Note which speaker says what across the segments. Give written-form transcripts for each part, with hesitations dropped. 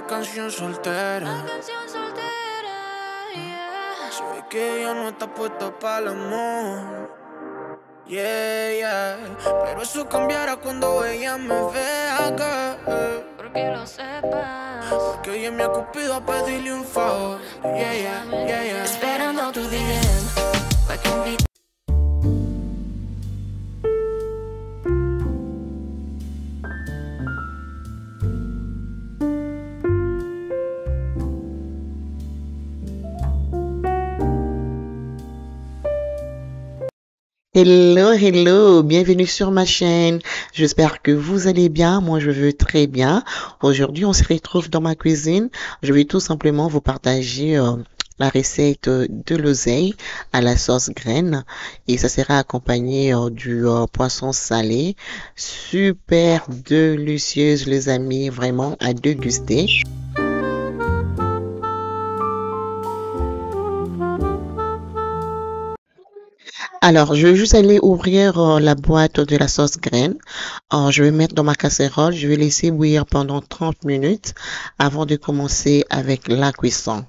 Speaker 1: canción soltera. Se ve que ella no está puesta para el amor. Yeah, yeah. Pero eso cambiará cuando ella me vea acá.
Speaker 2: Porque lo sepas.
Speaker 1: Porque ella me ha cupido a pedirle un favor. Yeah, yeah, yeah, yeah.
Speaker 2: Esperando tu DM pa' que invite.
Speaker 3: Hello, hello, bienvenue sur ma chaîne. J'espère que vous allez bien. Moi, je veux très bien. Aujourd'hui, on se retrouve dans ma cuisine. Je vais tout simplement vous partager la recette de l'oseille à la sauce graine. Et ça sera accompagné du poisson salé. Super délicieuse, les amis. Vraiment à déguster. Alors, je vais juste aller ouvrir la boîte de la sauce graine. Je vais mettre dans ma casserole. Je vais laisser bouillir pendant 30 minutes avant de commencer avec la cuisson.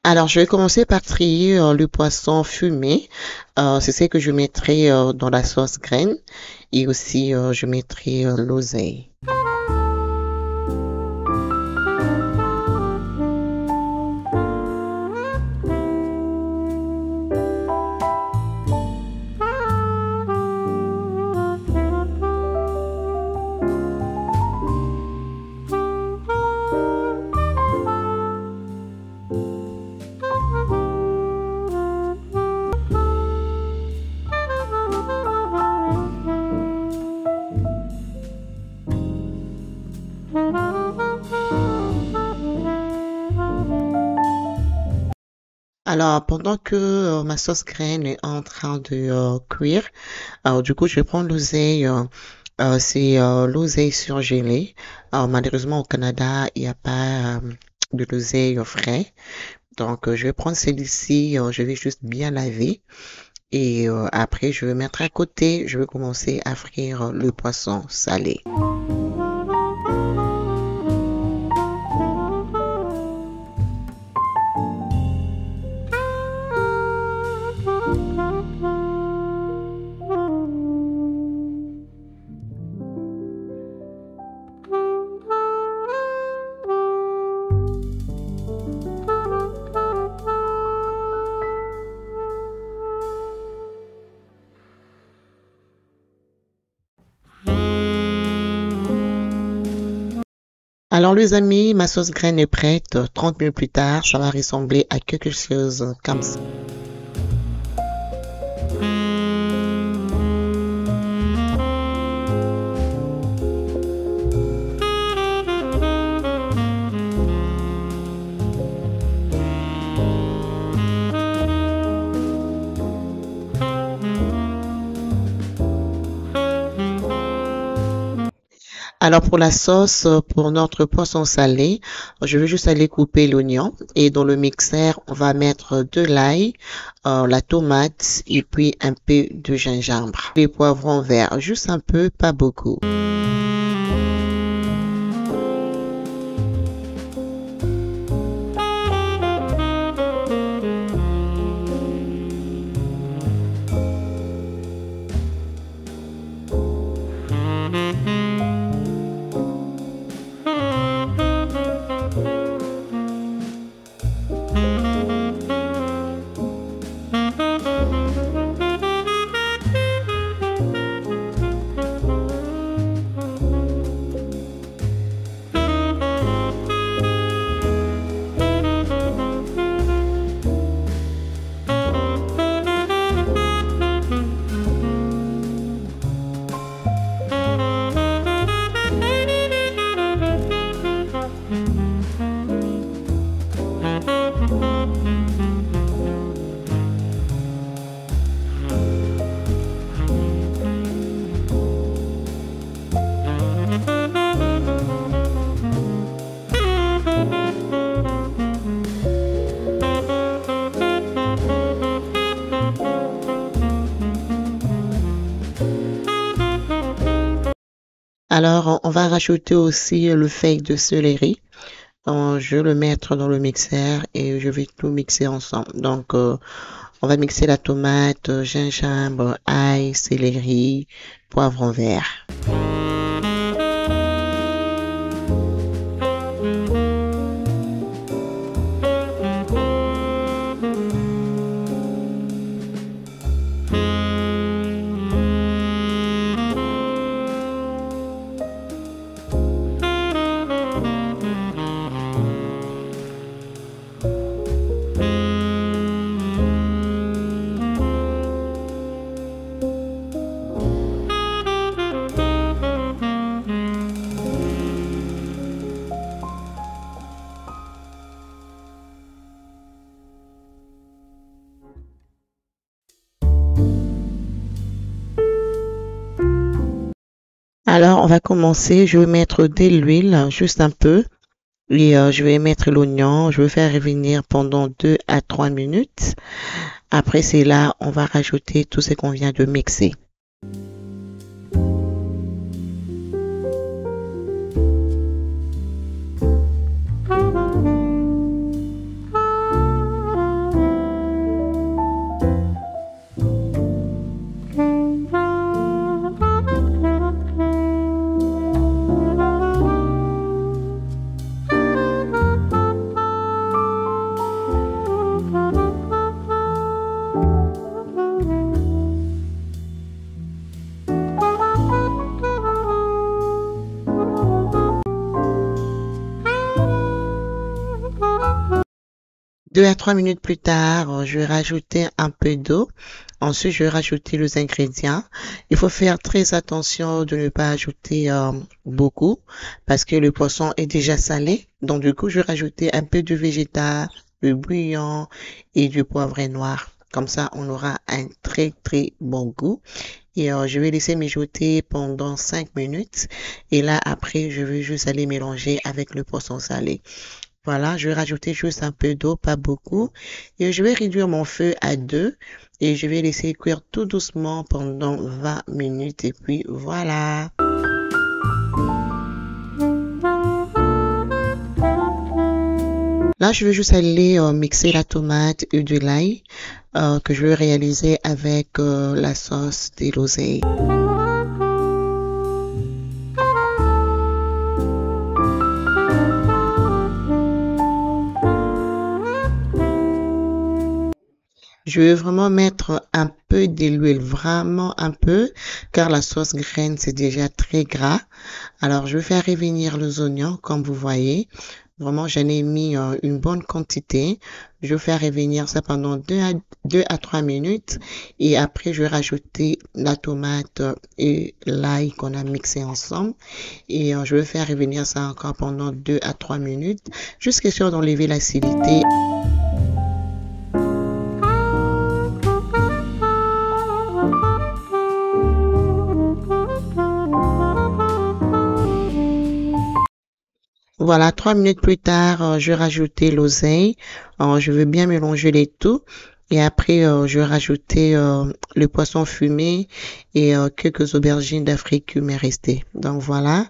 Speaker 3: Alors, je vais commencer par trier le poisson fumé. C'est ce que je mettrai dans la sauce graine. Et aussi, je mettrai l'oseille. Alors, pendant que ma sauce graine est en train de cuire, du coup, je vais prendre l'oseille. C'est l'oseille surgelée. Malheureusement, au Canada, il n'y a pas de l'oseille frais. Donc, je vais prendre celle-ci. Je vais juste bien laver. Et après, je vais mettre à côté. Je vais commencer à frire le poisson salé. Alors les amis, ma sauce graine est prête. 30 minutes plus tard, ça va ressembler à quelque chose comme ça. Alors pour la sauce, pour notre poisson salé, je vais juste aller couper l'oignon et dans le mixeur, on va mettre de l'ail, la tomate et puis un peu de gingembre. Les poivrons verts, juste un peu, pas beaucoup. Alors, on va rajouter aussi le feuille de céleri. Je vais le mettre dans le mixeur et je vais tout mixer ensemble. Donc, on va mixer la tomate, gingembre, ail, céleri, poivron vert. Alors, on va commencer. Je vais mettre de l'huile, juste un peu. Et je vais mettre l'oignon. Je vais faire revenir pendant 2 à 3 minutes. Après, c'est là, on va rajouter tout ce qu'on vient de mixer. Deux à 3 minutes plus tard, je vais rajouter un peu d'eau. Ensuite, je vais rajouter les ingrédients. Il faut faire très attention de ne pas ajouter beaucoup parce que le poisson est déjà salé. Donc, du coup, je vais rajouter un peu de végétal, du bouillon et du poivre noir. Comme ça, on aura un très, très bon goût. Et je vais laisser mijoter pendant 5 minutes. Et là, après, je vais juste aller mélanger avec le poisson salé. Voilà, je vais rajouter juste un peu d'eau, pas beaucoup. Et je vais réduire mon feu à 2 et je vais laisser cuire tout doucement pendant 20 minutes. Et puis voilà. Là, je vais juste aller mixer la tomate et de l'ail que je vais réaliser avec la sauce de l'oseille. Je vais vraiment mettre un peu de l'huile, vraiment un peu, car la sauce graine, c'est déjà très gras. Alors, je vais faire revenir les oignons, comme vous voyez. Vraiment, j'en ai mis une bonne quantité. Je vais faire revenir ça pendant 2 à 3 minutes. Et après, je vais rajouter la tomate et l'ail qu'on a mixé ensemble. Et je vais faire revenir ça encore pendant 2 à 3 minutes, jusqu'à sûr d'enlever l'acidité. Voilà, 3 minutes plus tard, je vais rajouter l'oseille. Je vais bien mélanger les tout. Et après, je vais rajouter le poisson fumé et quelques aubergines d'Afrique qui m'est resté. Donc voilà,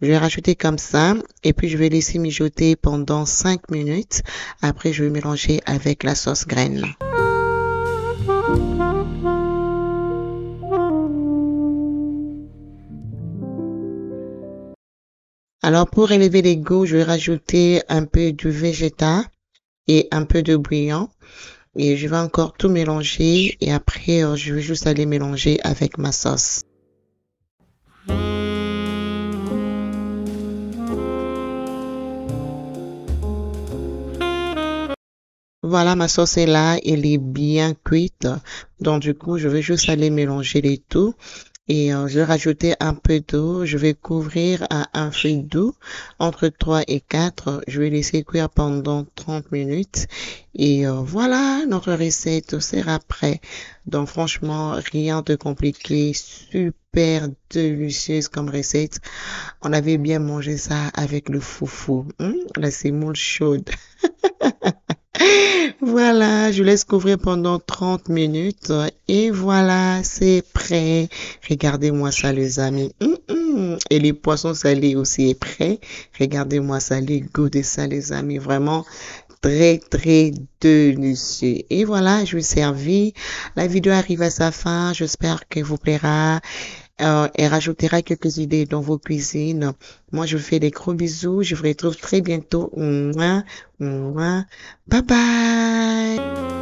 Speaker 3: je vais rajouter comme ça. Et puis, je vais laisser mijoter pendant 5 minutes. Après, je vais mélanger avec la sauce graine. Alors, pour élever les goûts, je vais rajouter un peu de végétal et un peu de bouillon. Et je vais encore tout mélanger. Et après, je vais juste aller mélanger avec ma sauce. Voilà, ma sauce est là. Elle est bien cuite. Donc, du coup, je vais juste aller mélanger les tout. Et je vais rajouter un peu d'eau. Je vais couvrir à un feu doux entre 3 et 4. Je vais laisser cuire pendant 30 minutes. Et voilà, notre recette sera prête. Donc franchement, rien de compliqué. Super délicieuse comme recette. On avait bien mangé ça avec le foufou. La semoule chaude. Voilà, je laisse couvrir pendant 30 minutes et voilà, c'est prêt. Regardez-moi ça, les amis. Et les poissons salés aussi est prêt. Regardez-moi ça, les goûts de ça, les amis. Vraiment très, très délicieux. Et voilà, je vous servis. La vidéo arrive à sa fin. J'espère qu'elle vous plaira. Et rajoutera quelques idées dans vos cuisines. Moi, je vous fais des gros bisous. Je vous retrouve très bientôt. Mouah, mouah. Bye bye.